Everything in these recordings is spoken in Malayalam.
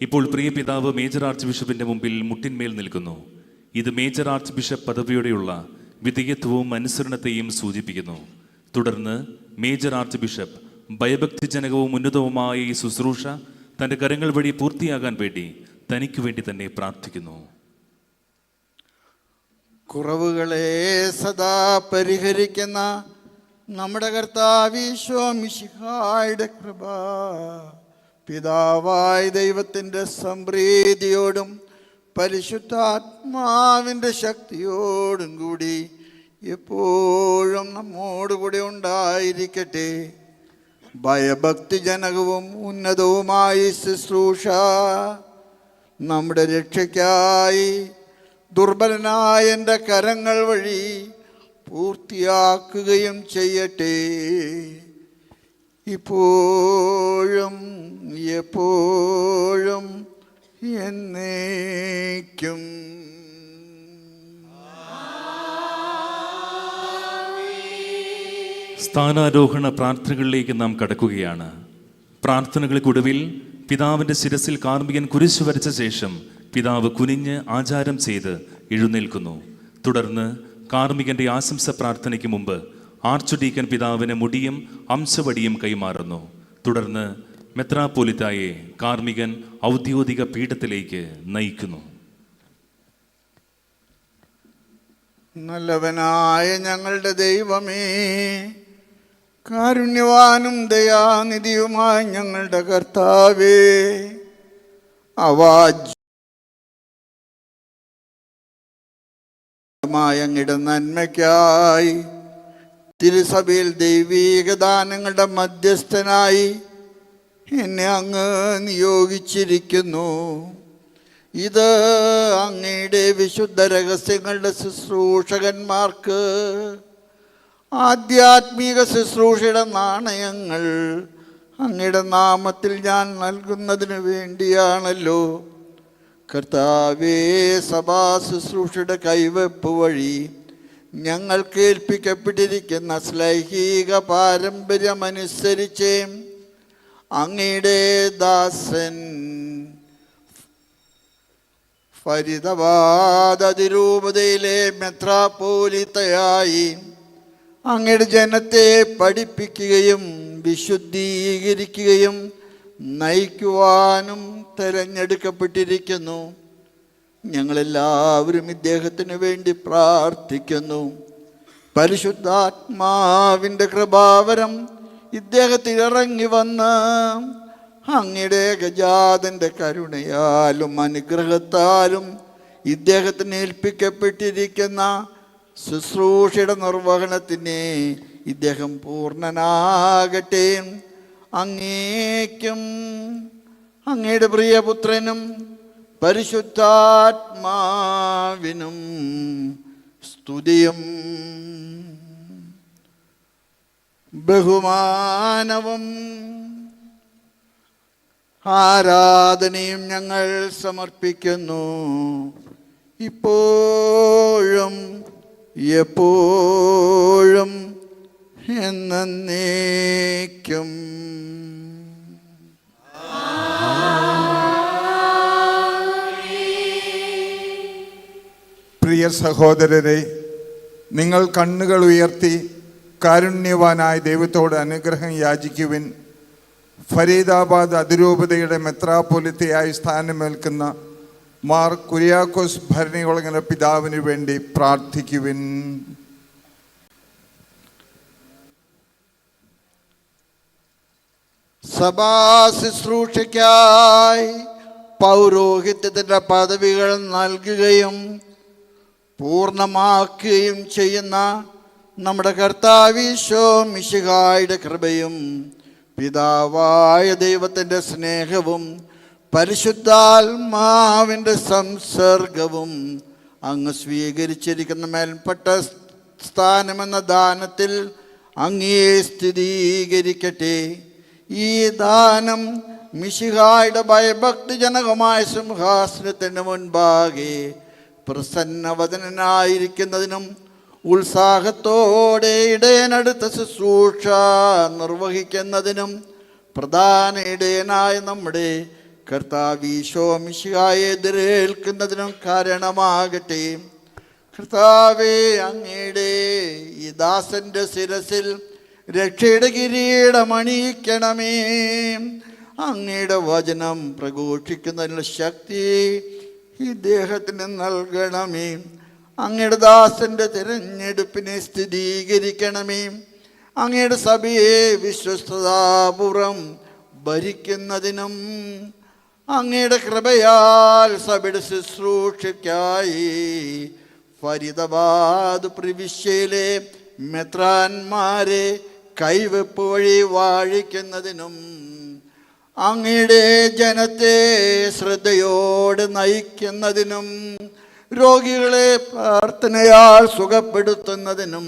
ഇപ്പോൾ പ്രിയ പിതാവ് മേജർ ആർച്ച് ബിഷപ്പിന്റെ മുമ്പിൽ മുട്ടിന്മേൽ നിൽക്കുന്നു. ഇത് മേജർ ആർച്ച് ബിഷപ്പ് പദവിയോടെയുള്ള വിധേയത്വവും അനുസരണത്തെയും സൂചിപ്പിക്കുന്നു. തുടർന്ന് മേജർ ആർച്ച് ബിഷപ്പ് ഭയഭക്തിജനകവും ഉന്നതവുമായ ഈ ശുശ്രൂഷ തൻ്റെ കരങ്ങൾ വഴി പൂർത്തിയാകാൻ വേണ്ടി തനിക്ക് വേണ്ടി തന്നെ പ്രാർത്ഥിക്കുന്നു. കുറവുകളെ സദാ പരിഹരിക്കുന്ന നമ്മുടെ കർത്താവീശോ മിശിഹായുടെ കൃപ, പിതാവായ ദൈവത്തിൻ്റെ സംപ്രീതിയോടും പരിശുദ്ധാത്മാവിൻ്റെ ശക്തിയോടും കൂടി എപ്പോഴും നമ്മോടുകൂടി ഉണ്ടായിരിക്കട്ടെ. ഭയഭക്തിജനകവും ഉന്നതവുമായ ശുശ്രൂഷ നമ്മുടെ രക്ഷയ്ക്കായി ദുർബലനായ എൻ്റെ കരങ്ങൾ വഴി പൂർത്തിയാക്കുകയും ചെയ്യട്ടെ, ഇപ്പോഴും എപ്പോഴും എന്നേക്കും. സ്ഥാനാരോഹണ പ്രാർത്ഥനകളിലേക്ക് നാം കടക്കുകയാണ്. പ്രാർത്ഥനകൾക്കൊടുവിൽ പിതാവിൻ്റെ ശിരസിൽ കാർമ്മികൻ കുരിശു വരച്ച ശേഷം പിതാവ് കുനിഞ്ഞ് ആചാരം ചെയ്ത് എഴുന്നേൽക്കുന്നു. തുടർന്ന് കാർമ്മികന്റെ ആശംസ പ്രാർത്ഥനയ്ക്ക് മുമ്പ് ആർച്ച് ഡീക്കൻ പിതാവിന് മുടിയും അംശവടിയും കൈമാറുന്നു. തുടർന്ന് മെത്രാപ്പോലിത്തായെ കാർമ്മികൻ ഔദ്യോഗിക പീഠത്തിലേക്ക് നയിക്കുന്നു. നല്ലവനായ ഞങ്ങളുടെ ദൈവമേ, കാരുണ്യവാനും ദയാനിധിയുമായ ഞങ്ങളുടെ കർത്താവേ, അങ്ങയുടെ നന്മയ്ക്കായി തിരുസഭയിൽ ദൈവീക ദാനങ്ങളുടെ മധ്യസ്ഥനായി എന്നെ അങ്ങ് നിയോഗിച്ചിരിക്കുന്നു. ഇത് അങ്ങയുടെ വിശുദ്ധ രഹസ്യങ്ങളുടെ ശുശ്രൂഷകന്മാർക്ക് ആധ്യാത്മിക ശുശ്രൂഷയുടെ നാണയങ്ങൾ അങ്ങയുടെ നാമത്തിൽ ഞാൻ നൽകുന്നതിന് വേണ്ടിയാണല്ലോ. കർത്താവേ, സഭാ ശുശ്രൂഷയുടെ കൈവെപ്പ് വഴി ഞങ്ങൾക്ക് ഏൽപ്പിക്കപ്പെട്ടിരിക്കുന്ന ശ്ലൈഹിക പാരമ്പര്യമനുസരിച്ച് അങ്ങയുടെ ദാസൻ ഫരീദാബാദ് അതിരൂപതയിലെ മെത്രാപ്പോലിത്തയായി അങ്ങയുടെ ജനത്തെ പഠിപ്പിക്കുകയും വിശുദ്ധീകരിക്കുകയും നയിക്കുവാനും തിരഞ്ഞെടുക്കപ്പെട്ടിരിക്കുന്നു. ഞങ്ങളെല്ലാവരും ഇദ്ദേഹത്തിന് വേണ്ടി പ്രാർത്ഥിക്കുന്നു. പരിശുദ്ധാത്മാവിൻ്റെ കൃപാവരം ഇദ്ദേഹത്തിൽ ഇറങ്ങി വന്ന് അങ്ങയുടെ ഏകജാതൻ്റെ കരുണയാലും അനുഗ്രഹത്താലും ഇദ്ദേഹത്തിന് ഏൽപ്പിക്കപ്പെട്ടിരിക്കുന്ന ശുശ്രൂഷയുടെ നിർവഹണത്തിന് ഇദ്ദേഹം പൂർണ്ണനാകട്ടെ. അങ്ങേക്കും അങ്ങയുടെ പ്രിയപുത്രനും പരിശുദ്ധാത്മാവിനും സ്തുതിയും ബഹുമാനവും ആരാധനയും ഞങ്ങൾ സമർപ്പിക്കുന്നു, ഇപ്പോഴും എപ്പോഴും എന്നേക്കും. പ്രിയ സഹോദരരെ, നിങ്ങൾ കണ്ണുകൾ ഉയർത്തി കാരുണ്യവാനായ ദൈവത്തോട് അനുഗ്രഹം യാചിക്കുവിൻ. ഫരീദാബാദ് അതിരൂപതയുടെ മെത്രാപ്പൊലിത്തയായി സ്ഥാനമേൽക്കുന്ന മാർ കുര്യാക്കോസ് ഭരണികുളങ്ങര പിതാവിന് വേണ്ടി പ്രാർത്ഥിക്കുവിൻ. സഭാ ശുശ്രൂഷയ്ക്കായി പൗരോഹിത്യത്തിൻ്റെ പദവികൾ നൽകുകയും പൂർണ്ണമാക്കുകയും ചെയ്യുന്ന നമ്മുടെ കർത്താവീശോ മിശിഹായുടെ കൃപയും പിതാവായ ദൈവത്തിൻ്റെ സ്നേഹവും പരിശുദ്ധാത്മാവിൻ്റെ സംസർഗവും അങ്ങ് സ്വീകരിച്ചിരിക്കുന്ന മേൽപ്പെട്ട സ്ഥാനമെന്ന ദാനത്തിൽ അങ്ങയെ സ്ഥിരീകരിക്കട്ടെ. ഈ ദാനം മിശിഹായുടെ ഭയഭക്തിജനകമായ സിംഹാസനത്തിന് മുൻപാകെ പ്രസന്നവദനായിരിക്കുന്നതിനും ഉത്സാഹത്തോടെ ഇടയനടുത്ത ശുശ്രൂഷ നിർവഹിക്കുന്നതിനും പ്രധാന ഇടയനായ നമ്മുടെ കർത്താവീശോ മിശിഹായെ എതിരേൽക്കുന്നതിനും കാരണമാകട്ടെ. കർത്താവേ, അങ്ങയുടെ ഈ ദാസന്റെ ശിരസിൽ രക്ഷയുടെ കിരീടമണിയിക്കണമേ. അങ്ങയുടെ വചനം പ്രഘോഷിക്കുന്നതിനുള്ള ശക്തി ഈ ദേഹത്തിന് നൽകണമേ. അങ്ങയുടെ ദാസന്റെ തിരഞ്ഞെടുപ്പിനെ സ്ഥിരീകരിക്കണമേ. അങ്ങയുടെ സഭയെ വിശ്വസ്തതാപൂർവം ഭരിക്കുന്നതിനും അങ്ങയുടെ കൃപയാൽ സഭയുടെ ശുശ്രൂഷയ്ക്കായി ഫരീദാബാദ് പ്രവിശ്യയിലെ മെത്രാന്മാരെ കൈവെപ്പ് വഴി വാഴിക്കുന്നതിനും അങ്ങയുടെ ജനത്തെ ശ്രദ്ധയോടെ നയിക്കുന്നതിനും രോഗികളെ പ്രാർത്ഥനയാൽ സുഖപ്പെടുത്തുന്നതിനും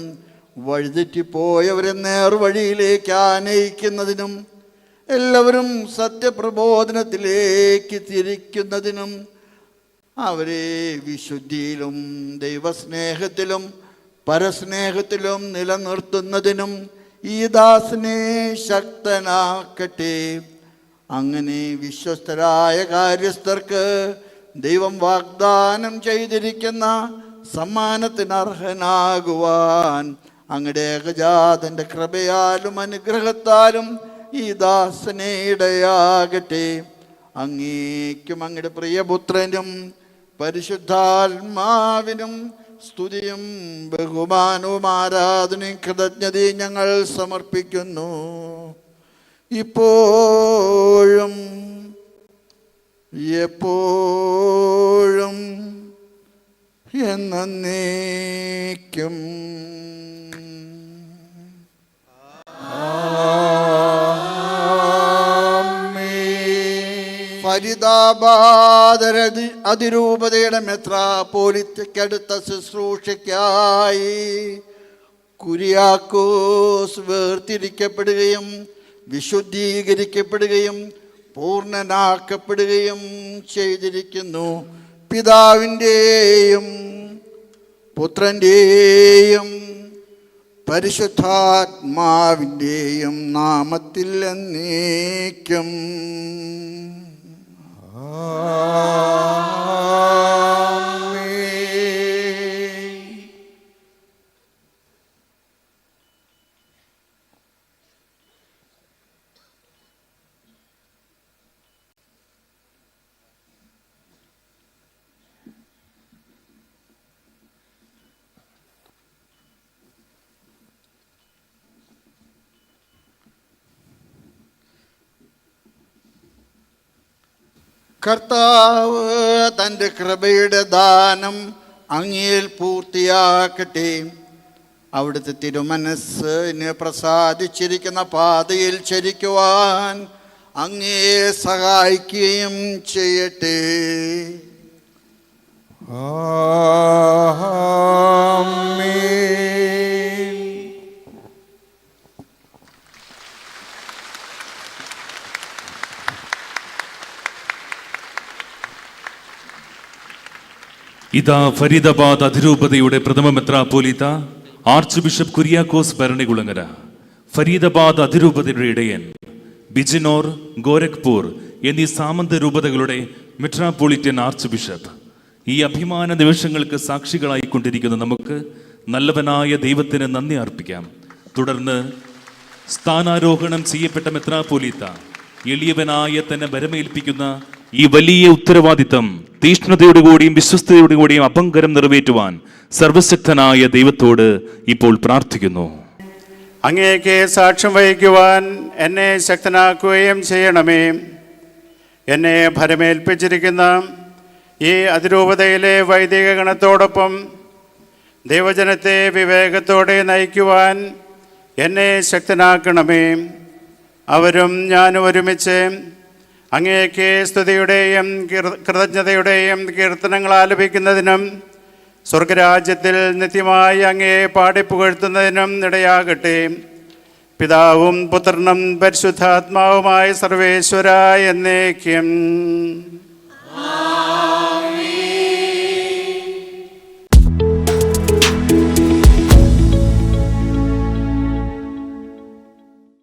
വഴിതെറ്റിപ്പോയവരെ നേർവഴിയിലേക്ക് ആനയിക്കുന്നതിനും എല്ലാവരും സത്യപ്രബോധനത്തിലേക്ക് തിരിക്കുന്നതിനും അവരെ വിശുദ്ധിയിലും ദൈവസ്നേഹത്തിലും പരസ്നേഹത്തിലും നിലനിർത്തുന്നതിനും ഈ ദാസനെ ശക്തനാക്കട്ടെ. അങ്ങനെ വിശ്വസ്തരായ കാര്യസ്ഥർക്ക് ദൈവം വാഗ്ദാനം ചെയ്തിരിക്കുന്ന സമ്മാനത്തിന് അർഹനാകുവാൻ അങ്ങയുടെ ഏകജാതന്റെ കൃപയാലും അനുഗ്രഹത്താലും ഈ ദാസനെ ഇടയാകട്ടെ. അങ്ങേക്കും അങ്ങയുടെ പ്രിയപുത്രനും പരിശുദ്ധാത്മാവിനും സ്തുതിയും ബഹുമാനവും ആരാധനയും കൃതജ്ഞതയും ഞങ്ങൾ സമർപ്പിക്കുന്നു, ഇപ്പോഴും എപ്പോഴും എന്നേക്കും. ഫരീദാബാദ് അതിരൂപതയുടെ മെത്രാപ്പോലിത്തയ്ക്കടുത്ത ശുശ്രൂഷയ്ക്കായി കുര്യാക്കോസ് വേർതിരിക്കപ്പെടുകയും വിശുദ്ധീകരിക്കപ്പെടുകയും പൂർണ്ണനാക്കപ്പെടുകയും ചെയ്തിരിക്കുന്നു. പിതാവിൻ്റെയും പുത്രൻ്റെയും പരിശുദ്ധാത്മാവിൻ്റെയും നാമത്തിൽ എന്നേക്കും. കർത്താവ് തൻ്റെ കൃപയുടെ ദാനം അങ്ങയിൽ പൂർത്തിയാക്കട്ടെ. അവിടുത്തെ തിരുമനസ്സിന് പ്രസാദിച്ചിരിക്കുന്ന പാതയിൽ ചരിക്കുവാൻ അങ്ങയെ സഹായിക്കുകയും ചെയ്യട്ടെ. ഇതാ ഫരീദാബാദ് അതിരൂപതയുടെ പ്രഥമ മെത്രാപ്പോലീത്ത ആർച്ച് ബിഷപ്പ് കുര്യാക്കോസ് ഭരണികുളങ്ങര, ഫരീദാബാദ് അതിരൂപതയുടെ ഇടയൻ ബിജിനോർ, ഗോരഖ്പൂർ എന്നീ സാമന്ത രൂപതകളുടെ മെട്രോപൊളിറ്റൻ ആർച്ച് ബിഷപ്പ്. ഈ അഭിമാന നിമിഷങ്ങൾക്ക് സാക്ഷികളായിക്കൊണ്ടിരിക്കുന്ന നമുക്ക് നല്ലവനായ ദൈവത്തിന് നന്ദി അർപ്പിക്കാം. തുടർന്ന് സ്ഥാനാരോഹണം ചെയ്യപ്പെട്ട മെത്രാപ്പൊലീത്ത എളിയവനായ തന്നെ വരമേൽപ്പിക്കുന്ന ഈ വലിയ ഉത്തരവാദിത്തം തീഷ്ണതയോടുകൂടിയും വിശ്വസ്തയോടുകൂടിയും അപങ്കരം നിറവേറ്റുവാൻ സർവശക്തനായ ദൈവത്തോട് ഇപ്പോൾ പ്രാർത്ഥിക്കുന്നു. അങ്ങേക്ക് സാക്ഷ്യം വഹിക്കുവാൻ എന്നെ ശക്തനാക്കുകയും ചെയ്യണമേ. എന്നെ ഭരമേൽപ്പിച്ചിരിക്കുന്ന ഈ അതിരൂപതയിലെ വൈദിക ഗണത്തോടൊപ്പം ദൈവജനത്തെ വിവേകത്തോടെ നയിക്കുവാൻ എന്നെ ശക്തനാക്കണമേ. അവരും ഞാനും ഒരുമിച്ച് അങ്ങേക്ക് സ്തുതിയുടെയും കൃതജ്ഞതയുടെയും കീർത്തനങ്ങൾ ആലപിക്കുന്നതിനും സ്വർഗരാജ്യത്തിൽ നിത്യമായി അങ്ങയെ പാടിപ്പുകഴ്ത്തുന്നതിനും ഇടയാകട്ടെ. പിതാവും പുത്രനും പരിശുദ്ധാത്മാവുമായ സർവേശ്വര എന്നേക്കും.